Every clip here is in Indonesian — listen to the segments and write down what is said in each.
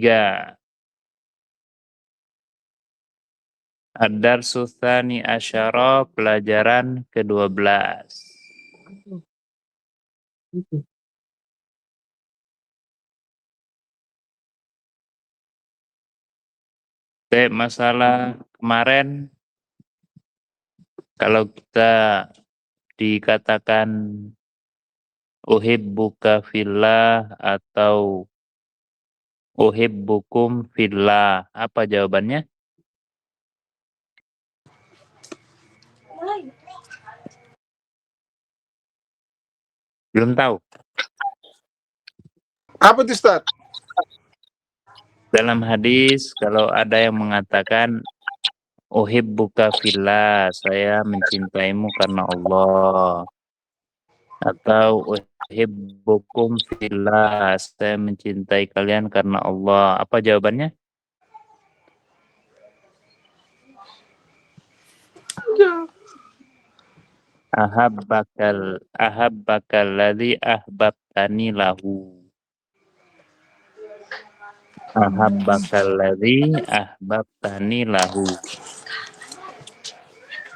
3. Ad-darsu tsani asyara, pelajaran ke-12. Masalah kemarin, kalau kita dikatakan uhibbuka fillah atau uhibbukum fillah, apa jawabannya? Belum tahu. Apa itu, Ustaz? Dalam hadis, kalau ada yang mengatakan uhibbuka fillah, saya mencintaimu karena Allah. Atau uhibbukum fillah, saya mencintai kalian karena Allah. Apa jawabannya? Ahabbakal ladzi ahbabtani lahu. Ahabbakal ladzi ahbabtani lahu.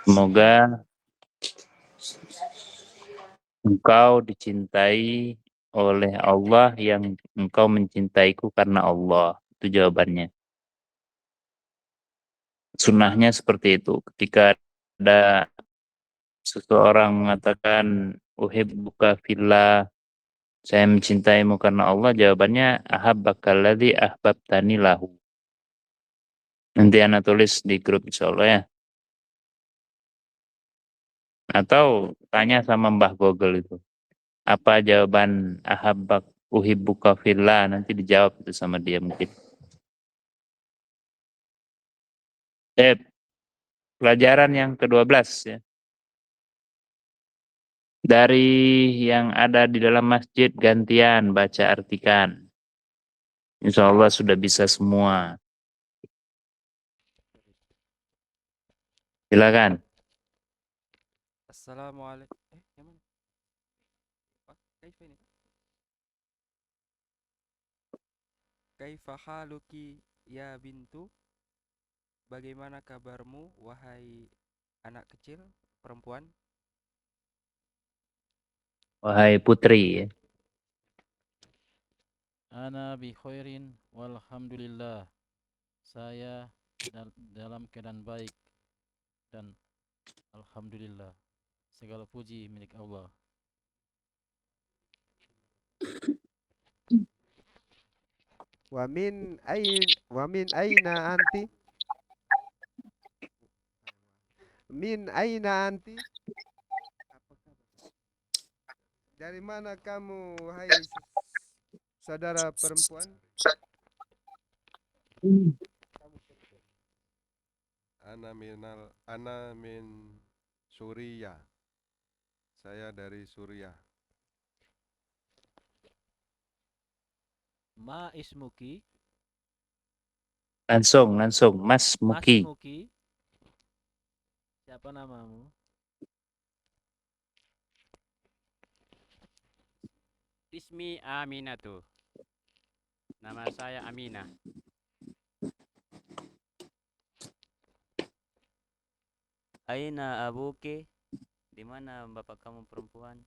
Semoga engkau dicintai oleh Allah yang engkau mencintaiku karena Allah. Itu jawabannya. Sunnahnya seperti itu. Ketika ada seseorang mengatakan uhibbuka fillah, saya mencintaimu karena Allah, jawabannya ahabbakal ladzi ahbabtani lahu. Nanti Ana tulis di grup insyaallah ya. Atau tanya sama Mbah Google itu. Apa jawaban uhibbuka fillah, nanti dijawab itu sama dia mungkin. Pelajaran yang ke-12 ya. Dari yang ada di dalam masjid gantian baca artikan. Insya Allah sudah bisa semua. Silakan. Assalamualaikum. Yang mana? Kaifa ini? Kaifa haluki ya bintu? Bagaimana kabarmu wahai anak kecil perempuan? Wahai putri ya. Ana bi khairin walhamdulillah. Saya dalam keadaan baik dan alhamdulillah. Segala puji milik Allah. Wa min aina anti? Min aina anti? Dari mana kamu, hai saudara perempuan? Ana min Suriah. Saya dari Suriah. Ma ismuki? Langsung, Mas Muki. Mas Muki. Siapa namamu? Ismi Aminatu. Nama saya Aminah. Aina abuki? Di mana bapak kamu perempuan?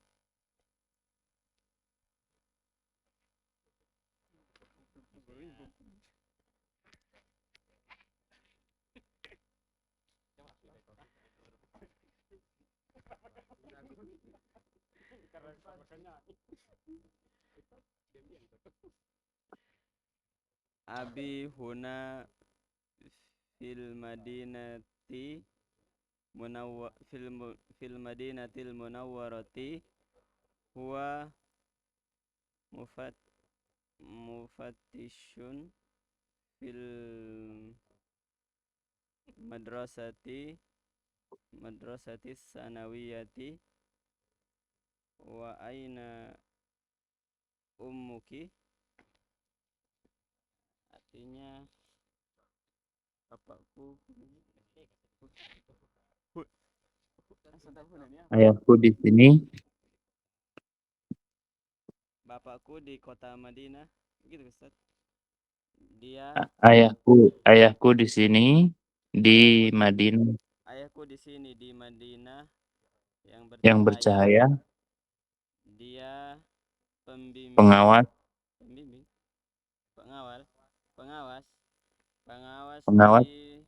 Abi huna fil madinati fil madinatil munawwarati huwa mufattishun fil madrasati sanawiyati. Wa aina ummuki? Artinya bapakku. Ayahku di sini. Bapakku di kota Madinah. Gitu Ustaz. Dia Ayahku di sini di Madinah ayahku di sini di Madinah yang yang bercahaya. bercahaya, Dia pembimbing pengawas pembimbing pengawal pengawas pengawas pengawas di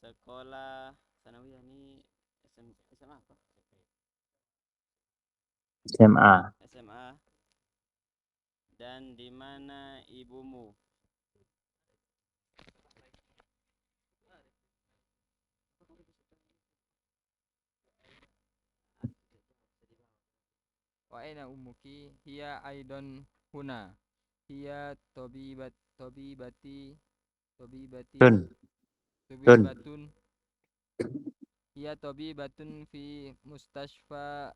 sekolah sanawiyah ini SMA apa? SMA. SMA. Dan di mana ibumu? Wa aina ummuki? Hiya aidon huna. Hiya tobibati Tun, tun. tobibatun. Hiya tobibatun fi mustashfal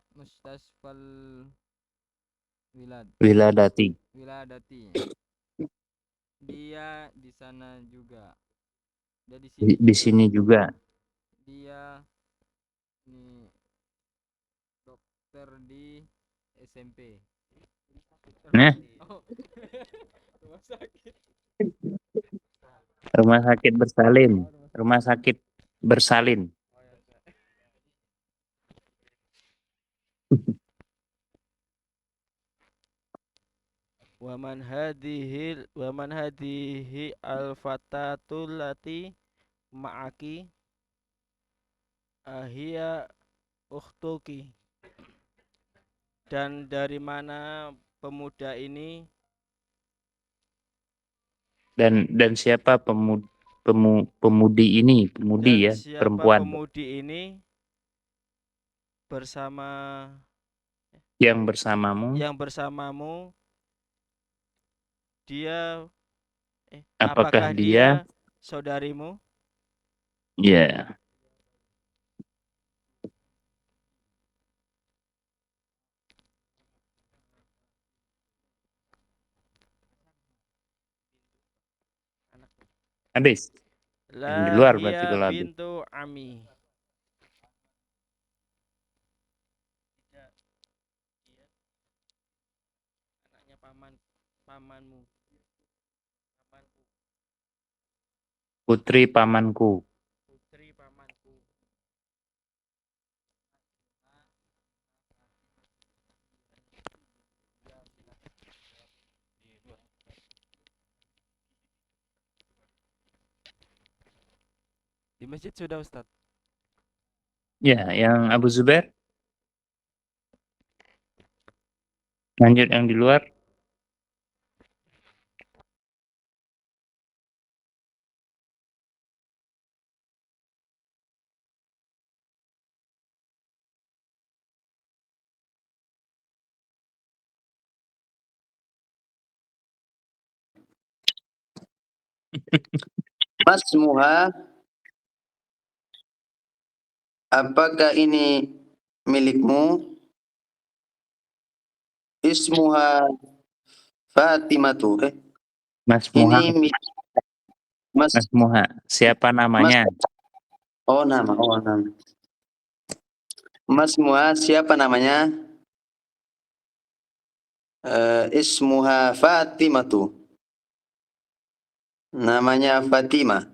Wiladati. wiladati. Dia di sana juga. Dia di Di, sini di juga. sini juga. Dia ini dokter di SMP. Nah, Oh. Rumah sakit. rumah sakit bersalin. Rumah sakit bersalin. Waman hadihi al-fatatul lati ma'aki ahia ukhtuki. Dan dari mana pemuda ini? Dan siapa pemudi ini? Pemudi Dan ya, siapa perempuan pemudi ini bersama yang bersamamu? yang bersamamu? Dia Apakah apakah dia? dia saudarimu? Ya, habis. Yang di luar berarti Lahia kalau habis. bintu ami. Anaknya pamanmu. Pamanku. Putri pamanku. Putri pamanku. Di masjid sudah, Ustadz. Ya, yang Abu Zubair. Lanjut yang di luar. Masmuha, apakah ini milikmu? Ismuha Fatimatu. Mas Muha. Ini Mas. Mas Muha. Siapa Mas. namanya? Oh nama. Oh nama. Masmuha siapa namanya? Ismuha Fatimatu. Namanya Fatimah.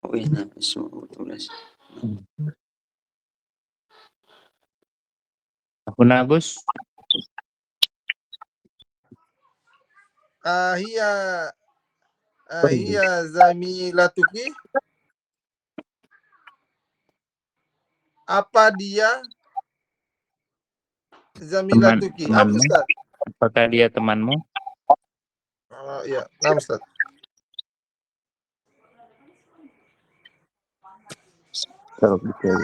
Oh iya, tulis. Akun Agus. Hiya hiya zamilatuki. Apa dia zamilatuki? Apa Temanmu. Ustaz? Apakah dia temanmu? Ya, nah Ustaz. Kalau betul.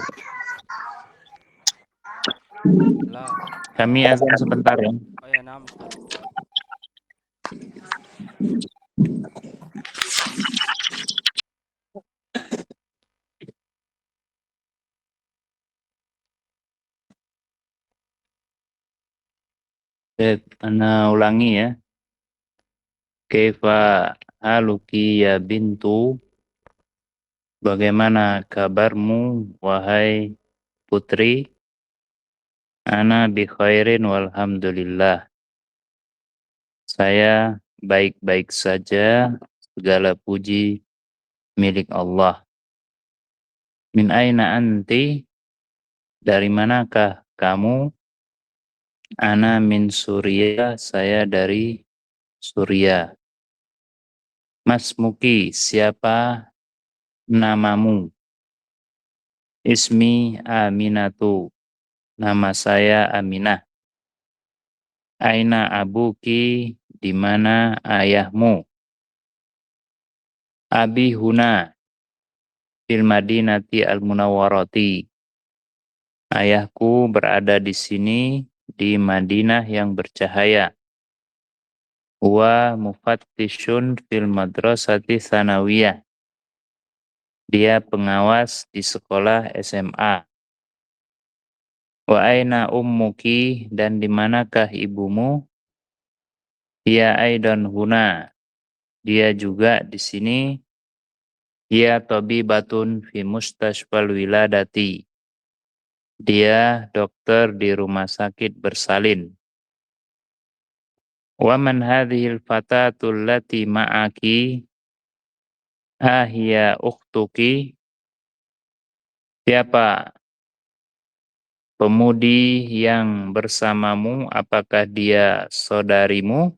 Lah. Kami azan sebentar ya. Oh ya, naam Ustaz. Ana ulangi ya. Kaifa haluki ya bintu? Bagaimana kabarmu, wahai putri? Ana bi khairin walhamdulillah. Saya baik-baik saja, segala puji milik Allah. Min aina anti? Dari manakah kamu? Ana min Suriah, saya dari Suriah. Mas Muki, siapa namamu? Ismi Aminatu, nama saya Aminah. Aina abuki, di mana ayahmu? Abi huna, fil madinati al-munawwarati. Ayahku berada di sini, di Madinah yang bercahaya. Wa mufattishun fil madrasati tsanawiyah. Dia pengawas di sekolah SMA. Wa aina ummuki, dan di manakah ibumu? Ia aidan huna, dia juga di sini. Ia tabibatun fi mustashfal wiladati. Dia dokter di rumah sakit bersalin. Wa man hadhil fatatul lati ma'aki? Ahya ukhtuki? Siapa pemudi yang bersamamu? Apakah dia saudarimu?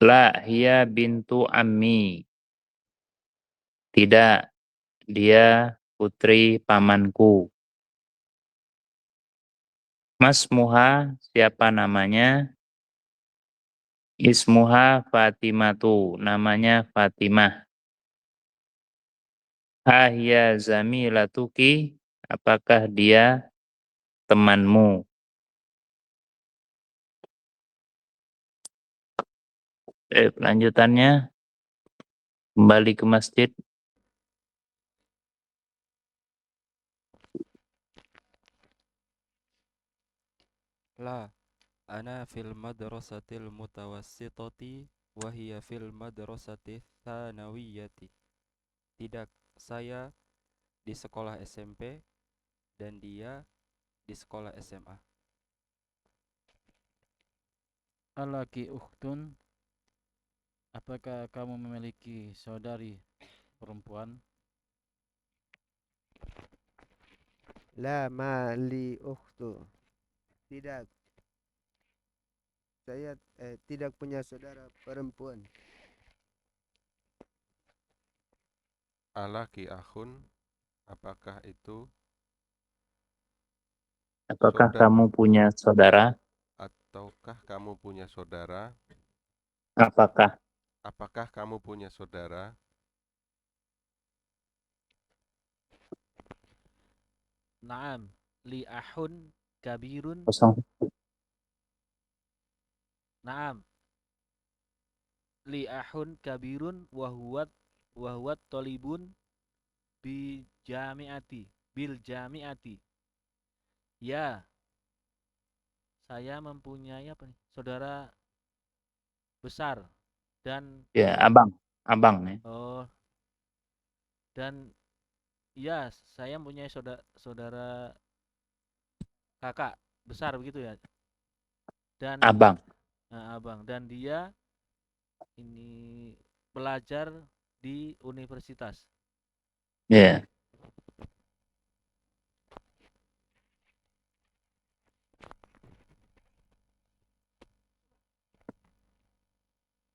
La hiya bintu ammi. Tidak, dia putri pamanku. Mas Muha, siapa namanya? Ismuha Fatimatu, namanya Fatimah. Ahya zamilatuki, apakah dia temanmu? Lanjutannya, kembali ke masjid. La, ana fil madrasatil mutawassitati wa hiya fil madrasati tsanawiyati. Tidak, saya di sekolah SMP dan dia di sekolah SMA. Alaki ukhtun, apakah kamu memiliki saudari perempuan? La mali ukhtu. Tidak. Saya tidak punya saudara perempuan. Alaki akhun, apakah itu Apakah saudara kamu punya saudara? ataukah kamu punya saudara? Apakah? Apakah kamu punya saudara? Naam, li ahun kabirun. Kosong. Naam, li ahun kabirun wa huwa talibun bil jami'ati. Ya, saya mempunyai apa nih? Saudara besar dan Ya, abang ya. Dan ya, saya mempunyai saudara kakak besar begitu ya. Dan Abang. abang, dan dia ini belajar di universitas. Ya.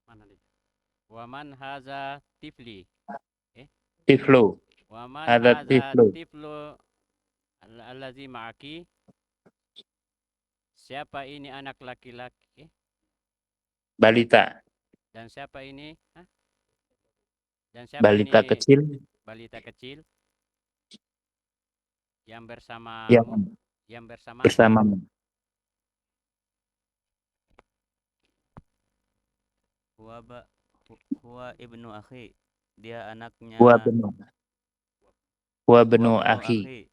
Mana nih? Waman haza tifli. Tiflu. Waman Ada haza tiflu. tiflu allazi ma'aki. Siapa ini anak laki-laki? Balita. Dan siapa ini? Dan siapa Balita ini kecil. balita kecil yang Yang bersamamu? Yang bersamamu? bersamamu. Huwa ibnu akhi. Dia anaknya. Huwa benu akhi.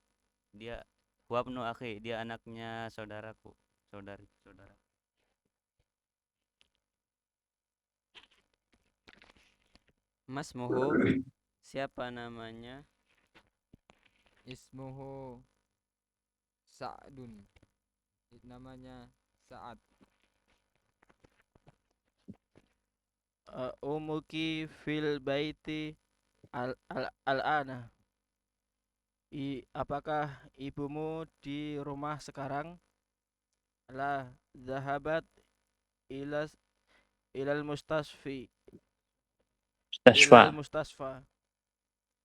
Dia huwa ibnu akhi. Dia anaknya saudaraku. Saudara. Masmuhu, siapa namanya? Ismuhu Sa'dun. Namanya Sa'ad. Umuki fil baiti al-ana. Apakah ibumu di rumah sekarang? La zahabat ilas ilal mustasfi ilal Mustashfa. mustasfa.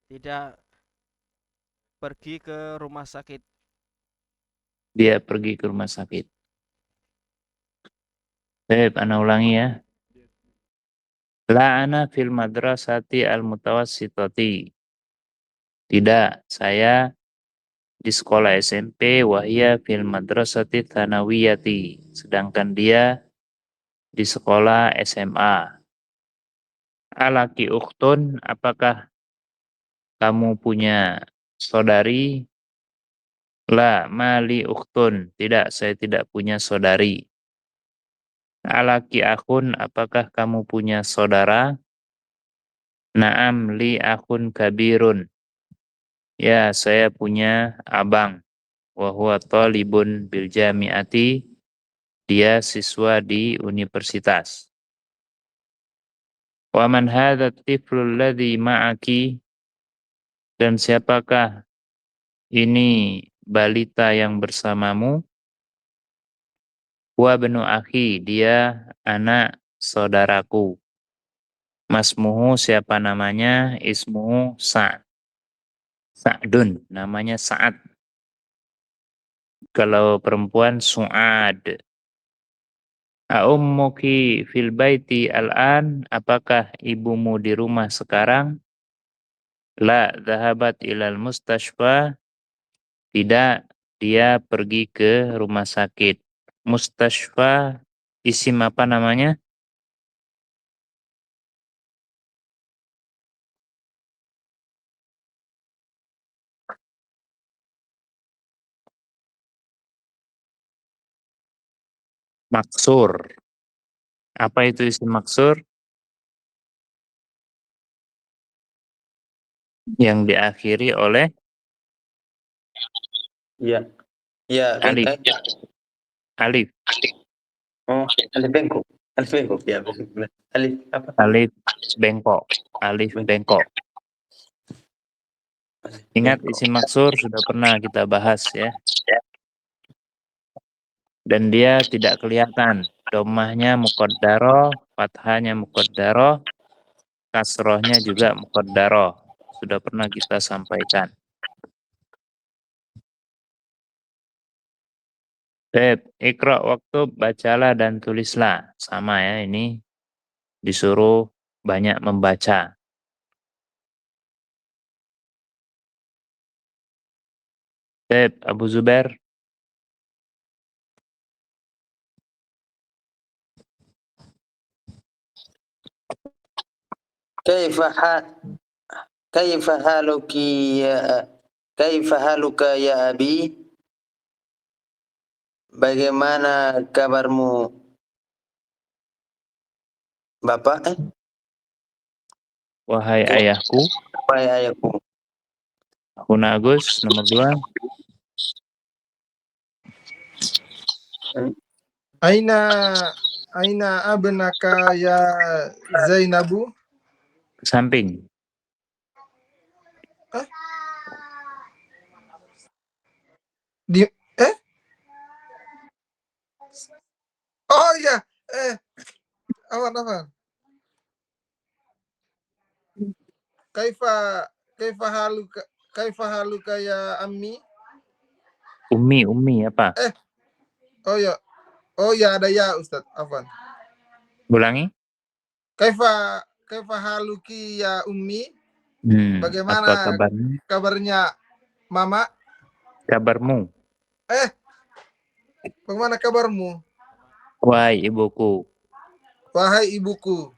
Tidak pergi ke rumah sakit. Dia pergi ke rumah sakit. Baik, ana ulangi ya. La ana fil madrasati al-mutawassitati. Tidak, saya di sekolah SMP wahia fil madrasati tsanawiyati. Sedangkan dia di sekolah SMA. Alaki ukhtun, apakah kamu punya saudari? La mali ukhtun. Tidak, saya tidak punya saudari. Alaki akhun, apakah kamu punya saudara? Naam li akhun kabirun. Ya, saya punya abang. Wa huwa talibun bil jami'ati. Dia siswa di universitas. Wa man hadha tiflul ladzi ma'aki? Dan siapakah ini balita yang bersamamu? Wa benu akhi, dia anak saudaraku. Masmuhu, siapa namanya? Ismuhu Sa'dun, namanya Sa'ad. Kalau perempuan Su'ad. Ummuki fil baiti al-an, apakah ibumu di rumah sekarang? La dhahabat ilal mustashfa, tidak, dia pergi ke rumah sakit. Mustashfa, isim apa namanya? Maksur. Apa itu isim maksur? Yang diakhiri oleh Ya. Ya, alif. Alif. Oh, alif bengkok. Alif bengkok. Ya, benar. Alif apa? Alif bengkok. Alif bengkok. Ingat isim maksur sudah pernah kita bahas ya. Dan dia tidak kelihatan. Domahnya muqaddaroh, fathahnya muqaddaroh, kasrohnya juga muqaddaroh. Sudah pernah kita sampaikan. Baik, ikra waktu, bacalah dan tulislah. Sama ya, ini disuruh banyak membaca. Baik, Abu Zubair. Kaifa haluki ya Kaifa haluka ya abi? Bagaimana kabarmu, Bapak? Wahai ayahku. Wahai ayahku. Akuna Agus, nomor 2. Aina abnaka ya Zainabu? Samping. Di Oh ya, apa? Kaifa haluka ya ammi? Ummi apa? Oh ya, ada ya Ustaz. Afwan. Ulangi. Kaifa haluki ya ummi? Apa Bagaimana kabarnya? kabarnya Mama? Kabarmu. Bagaimana kabarmu? Wahai ibuku. Wahai ibuku.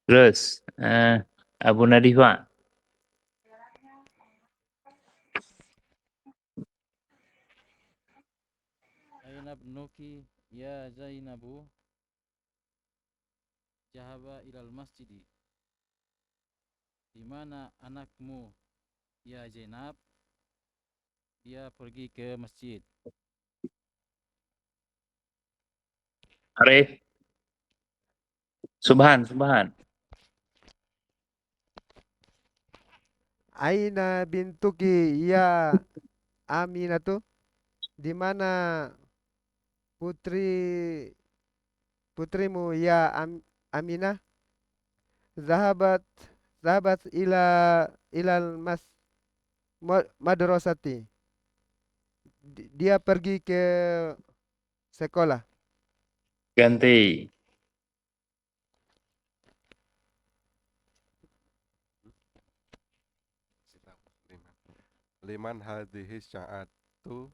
Terus, Abu Nadifa. Aina ibnuki ya Zainabu? Zahaba ilal masjidi. Di mana anakmu ya Zainab? Dia pergi ke masjid. Arif. Subhan. Aina bintuki ya Aminatu? Di mana putrimu ya Aminah? Zahabat zahabat ilal madrasati. Dia pergi ke sekolah. Ganti. Liman hadhihi sya'atu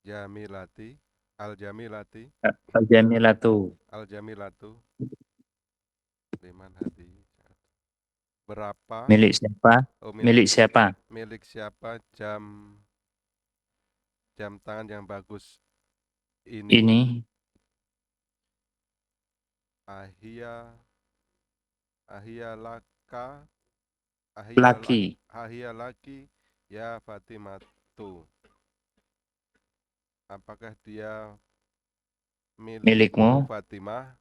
jamilati al-jamilati Al-jamilatu. al-jamilatu liman hadhihi sya'atu. Berapa Milik siapa? Milik siapa? milik siapa jam tangan yang bagus ini? Ini Ahia laka laki. ahia laki ya Fatimatu. Apakah dia Milikmu? Fatimah?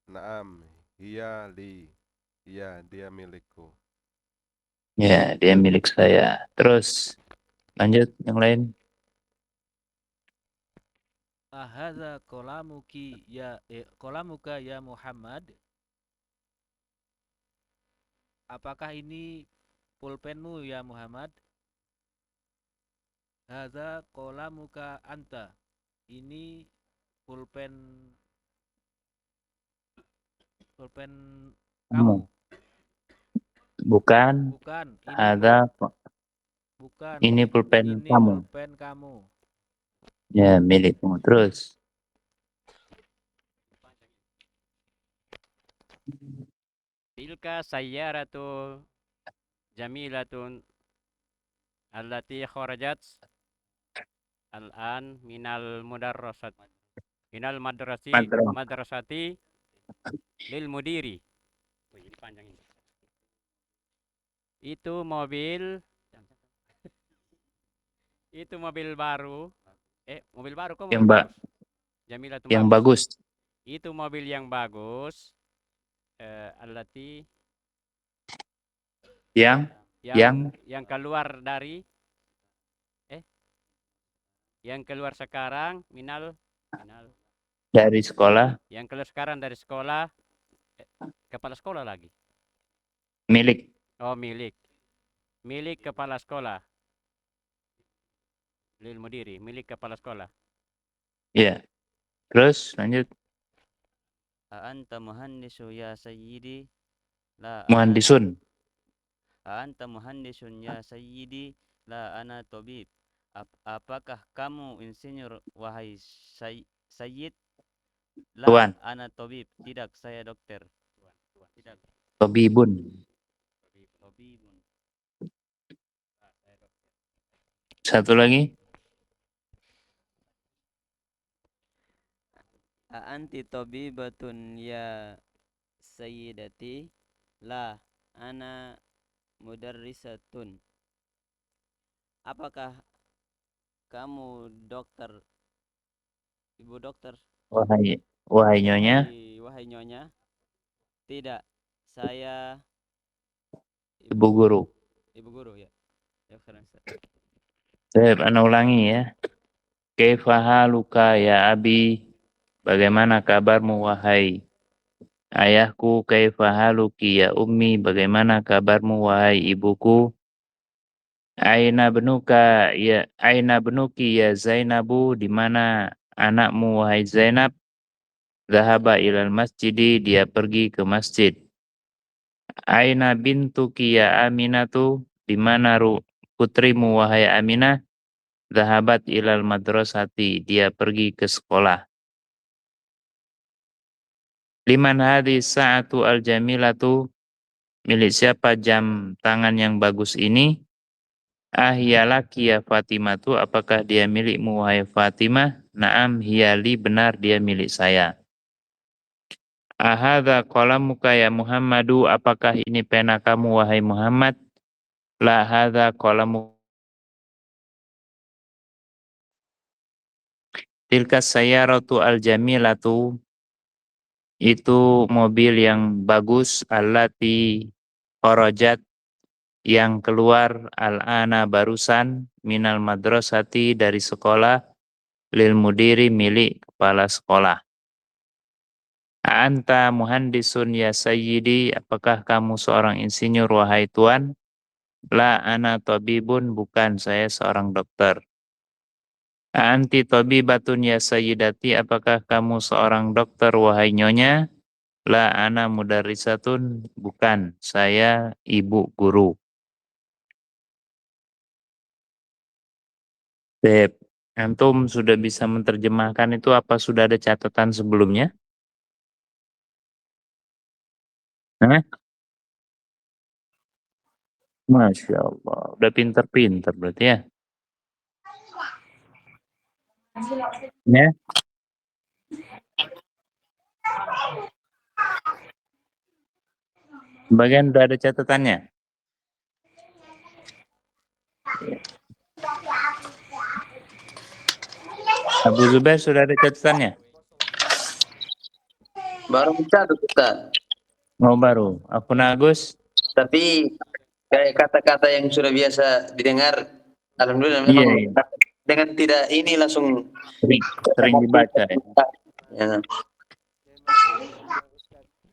Naam, hiya li. Iya, dia milikku. Ya, dia milik saya. Terus lanjut yang lain. Ahadza qalamuka ya Muhammad? Apakah ini pulpenmu ya Muhammad? Hadza qalamuka anta. Ini pulpen kamu. Bukan. Bukan, Ini pulpen ini kamu. pulpen kamu. Ya, milikmu. Terus. Tilka sayyaratu jamilatun allati kharajat al-an minal madrasati lil mudiri. Wih, ini panjang ini. Itu mobil baru. Mobil baru kok Yang mobil bagus. Jamilatun yang bagus. Itu mobil yang bagus. Allati yang keluar dari yang keluar sekarang Dari sekolah. yang keluar sekarang dari sekolah, kepala sekolah lagi. Milik. Oh, milik kepala sekolah. Lil mudiri, milik kepala sekolah. Ya. Terus lanjut. Anta muhandisu ya sayyidi la Muhandisun. anta muhandisun ya sayyidi la ana tabib. Apakah kamu insinyur wahai sayyid? La Tuan. ana tabib. Tidak, saya dokter. Tidak. Tabibun. Satu lagi. Anti tabibatun ya sayyidati? La ana mudarrisatun. Apakah kamu dokter? Ibu dokter? Wahai nyonya. Wahai nyonya. Tidak, saya Ibu guru. Ibu guru ya. Ya, Ana ulangi ya. Kaifa haluka ya abi? Bagaimana kabarmu wahai ayahku? Kaifa haluki ya ummi? Bagaimana kabarmu wahai ibuku? Aina benuki ya Zainabu? Di mana anakmu wahai Zainab? Zahaba ilal masjidi, dia pergi ke masjid. Aina bintuki ya Aminatu? Di mana putrimu wahai Aminah? Zahabat ilal madrasati, dia pergi ke sekolah. Liman hadis sa'atu al-jamilatu? Milik siapa jam tangan yang bagus ini? Ahya laki ya Fatimatu? Apakah dia milikmu wahai Fatimah? Naam hiyali, benar dia milik saya. Ahadza qalamuka ya Muhammadu, apakah ini pena kamu wahai Muhammad? La hadza qalamu. Tilka sayyaratu al-jamilatu, itu mobil yang bagus, allati kharajat, yang keluar al-ana barusan, minal madrasati, dari sekolah, lil mudiri, milik kepala sekolah. Anta muhandisun ya sayyidi, apakah kamu seorang insinyur wahai tuan? La ana tabibun, bukan, saya seorang dokter. Anti tabibatun ya sayyidati, apakah kamu seorang dokter wahai nyonya? La ana mudarrisatun, bukan, saya ibu guru. Beb, antum sudah bisa menerjemahkan itu, apa sudah ada catatan sebelumnya? Hah? Masya Allah, udah pinter-pinter berarti ya. Ya, bagian udah ada catatannya. Abu Zubair sudah ada catatannya? Baru mencatat Ustaz. Oh baru. Akun Agus? Tapi kayak kata-kata yang sudah biasa didengar, alhamdulillah Iya, memang iya. dengan tidak ini langsung Sering dibaca ya. ya.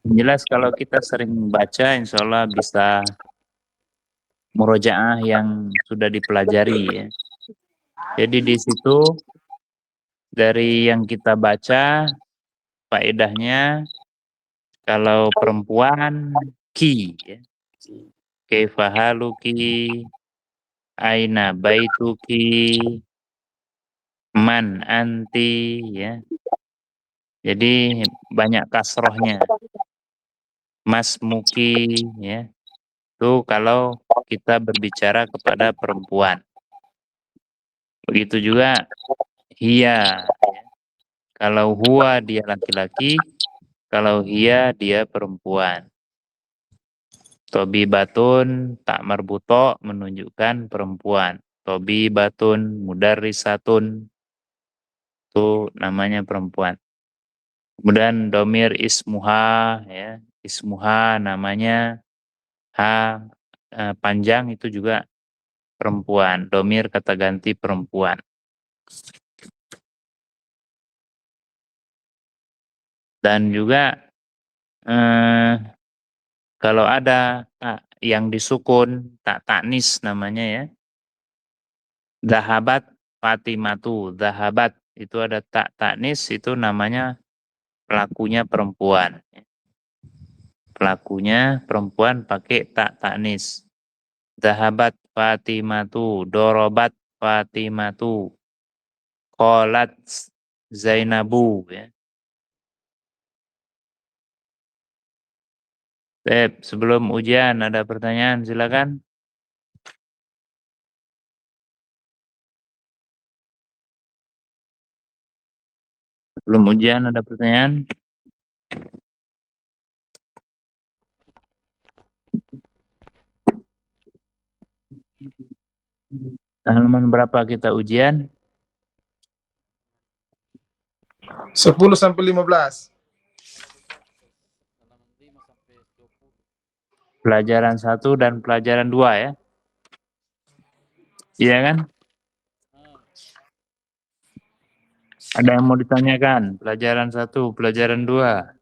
Jelas kalau kita sering baca, insya Allah bisa murojaah yang sudah dipelajari ya. Jadi di situ dari yang kita baca, faedahnya kalau perempuan ki ya. Kaifahaluki, aina baituki, man anti ya. Jadi banyak kasrohnya. Mas muki ya. Itu kalau kita berbicara kepada perempuan. Begitu juga hiya. Ya. Kalau huwa dia laki-laki, kalau hiya dia perempuan. Tobi batun tak marbuto menunjukkan perempuan. Tobi batun mudarrisatun itu namanya perempuan. Kemudian domir ismuha ya, ismuha namanya, ha panjang itu juga perempuan. Domir kata ganti perempuan. Dan juga kalau ada yang disukun, tak taknis namanya ya. Zahabat Fatimatu, zahabat itu ada tak taknis, itu namanya pelakunya perempuan. Pelakunya perempuan pakai tak taknis. Zahabat Fatimatu, dorobat Fatimatu, qalat Zainabu ya. Sebelum ujian ada pertanyaan silakan. Sebelum ujian ada pertanyaan. Halaman berapa kita ujian? 10 sampai 15. Pelajaran 1 dan pelajaran 2 ya. Iya kan? Ada yang mau ditanyakan? Pelajaran 1, pelajaran 2.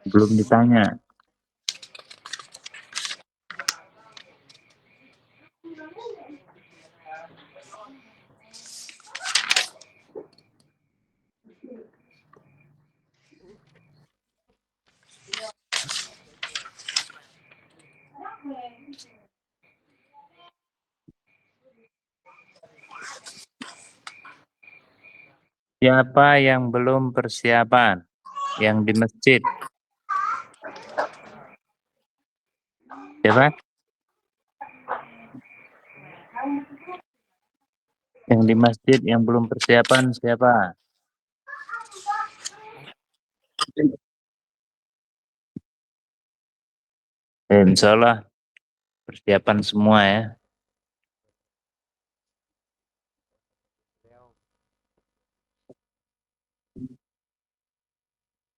Belum ditanya. Siapa yang belum persiapan? Yang di masjid. Siapa? Yang di masjid yang belum persiapan siapa? Insya Allah persiapan semua ya.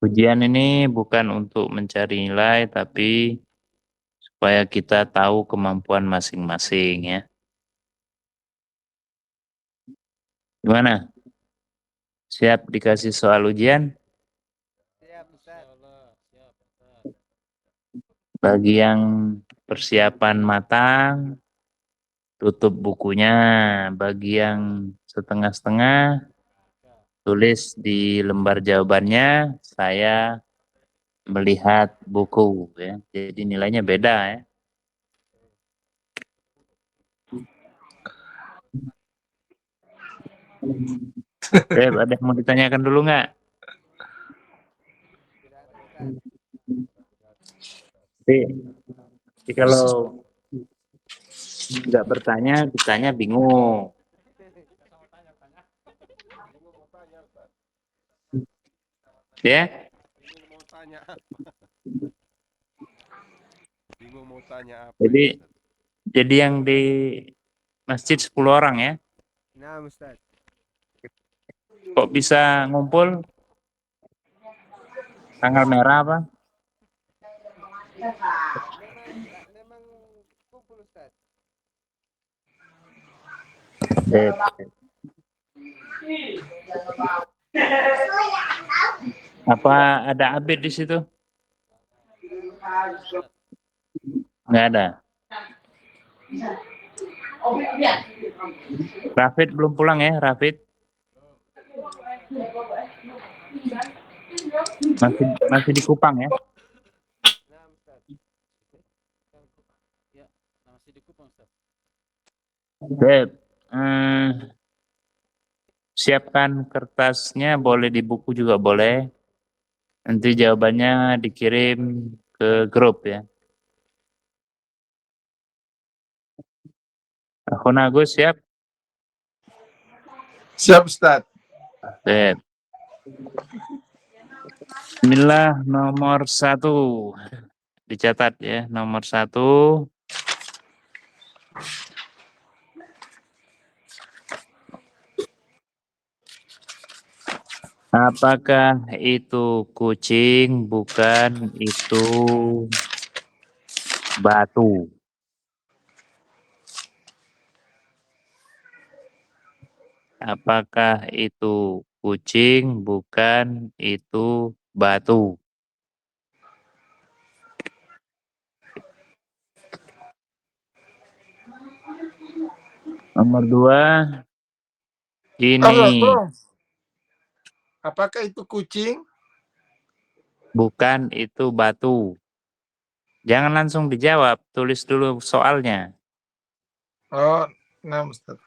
Ujian ini bukan untuk mencari nilai, tapi supaya kita tahu kemampuan masing-masing ya. Gimana? Siap dikasih soal ujian? Siap, Ustaz. Insyaallah, siap, Ustaz. Bagi yang persiapan matang, tutup bukunya. Bagi yang setengah-setengah, tulis di lembar jawabannya, saya melihat buku ya. Jadi nilainya beda ya. Ada yang mau ditanyakan dulu nggak? Tidak ada, Ustaz. Jadi kalau nggak bertanya, ditanya bingung. Ya, Bingung mau tanya apa? Bingung mau tanya apa jadi ini, Ustaz? jadi yang di masjid 10 orang ya. Nah, Ustaz. Kok bisa ngumpul? Tanggal merah apa? Memang kumpul, Ustaz. Sip. Apa ada Abid di situ? Nggak ada. Rafid belum pulang ya, Rafid? Masih di Kupang ya? Nah, Ustaz. Ya, masih di Kupang, Ustaz. Sip. Siapkan kertasnya, boleh di buku juga boleh. Nanti jawabannya dikirim ke grup ya. Akun Agus siap? Siap, Ustaz. Sip. Bismillah nomor 1. Dicatat ya, nomor 1. Apakah itu kucing? Bukan, itu batu. Apakah itu kucing? Bukan, itu batu. Nomor 2. Ini Tolong. Apakah itu kucing? bukan, itu batu. Jangan langsung dijawab, tulis dulu soalnya. Oh, nah, Ustaz.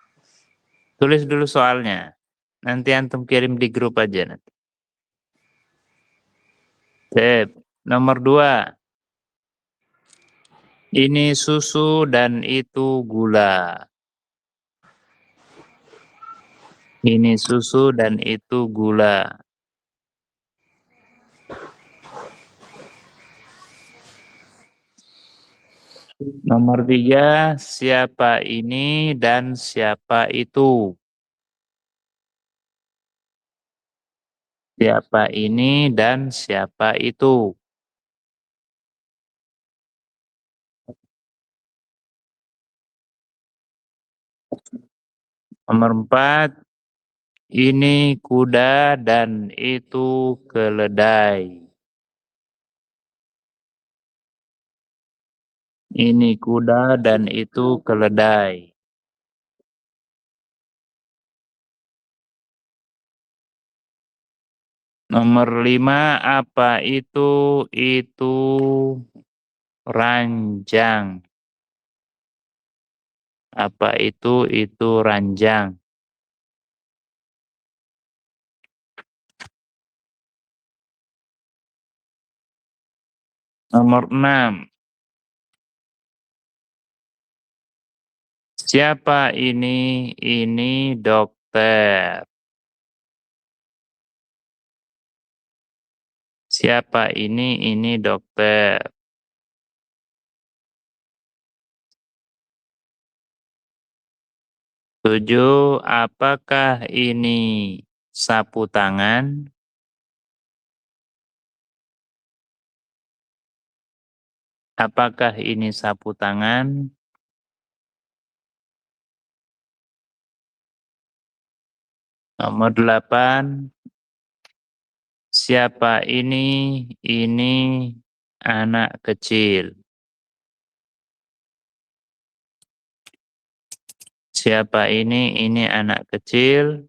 Tulis dulu soalnya. Nanti antum kirim di grup aja nanti. Sip. Nomor 2. Ini susu dan itu gula. Ini susu dan itu gula. Nomor 3, siapa ini dan siapa itu? Siapa ini dan siapa itu? Nomor 4, ini kuda dan itu keledai. Ini kuda dan itu keledai. Nomor 5, apa itu? Itu ranjang. Apa itu? Itu ranjang. Nomor 6. Siapa ini? Ini dokter. Siapa ini? Ini dokter. 7. Apakah ini sapu tangan? Apakah ini sapu tangan? Nomor 8. Siapa ini? Ini anak kecil. Siapa ini? Ini anak kecil.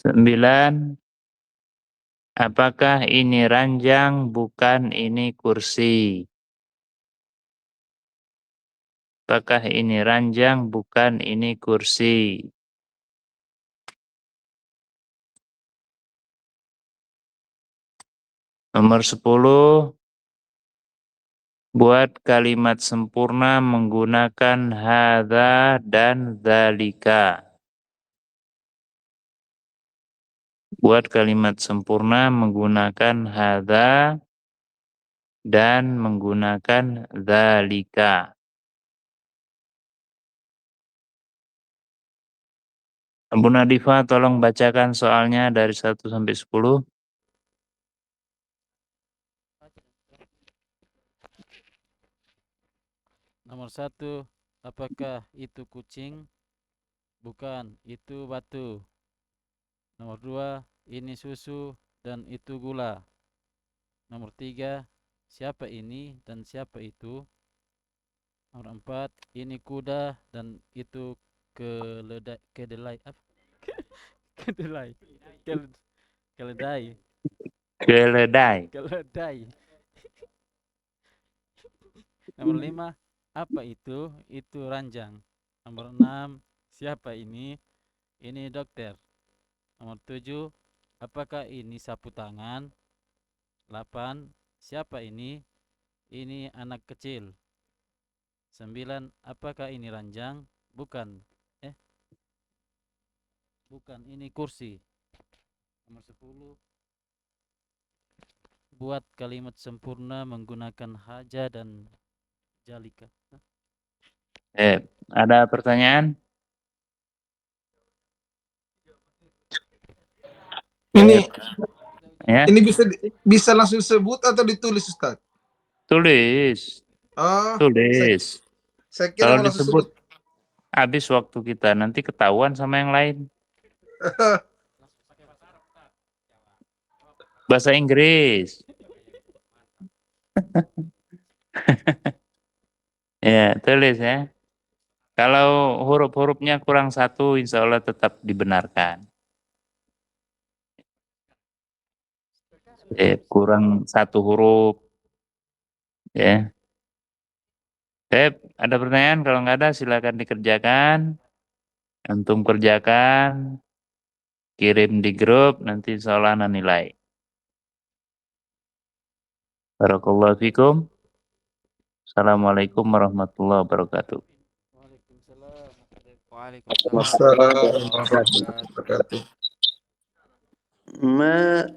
9. Apakah ini ranjang? Bukan, ini kursi. Apakah ini ranjang? Bukan, ini kursi. Nomor 10. Buat kalimat sempurna menggunakan hadza dan dzalika. Buat kalimat sempurna menggunakan hadza dan menggunakan dzalika. Bu Nadifah tolong bacakan soalnya dari 1 sampai 10. Nomor 1, apakah itu kucing? Bukan, itu batu. Nomor 2, ini susu dan itu gula. Nomor 3, siapa ini dan siapa itu? Nomor 4, ini kuda dan itu kedelai apa? Kedelai. Keledai. Keledai. Keledai. Nomor 5, apa itu? Itu ranjang. Nomor 6, siapa ini? Ini dokter. Nomor 7, apakah ini sapu tangan? 8, siapa ini? Ini anak kecil. 9, apakah ini ranjang? Bukan. Bukan, ini kursi. Nomor 10, buat kalimat sempurna menggunakan haja dan jalika. Ada pertanyaan? Ini Ya, ini bisa langsung sebut atau ditulis, Ustaz? tulis. Oh, Tulis. saya kira Kalau mau langsung disebut sebut. habis waktu kita, nanti ketahuan sama yang lain. Bahasa Inggris. Ya, tulis ya. Kalau huruf-hurufnya kurang 1, insya Allah tetap dibenarkan. Kurang 1 huruf. Ya. Ada pertanyaan? Kalau nggak ada silakan dikerjakan. Antum kerjakan, kirim di grup, nanti insya Allah ana nilai. Barakallahu fikum. Assalamualaikum warahmatullahi wabarakatuh. Waalaikumsalam. Waalaikumsalam. Assalamualaikum warahmatullahi wabarakatuh. ما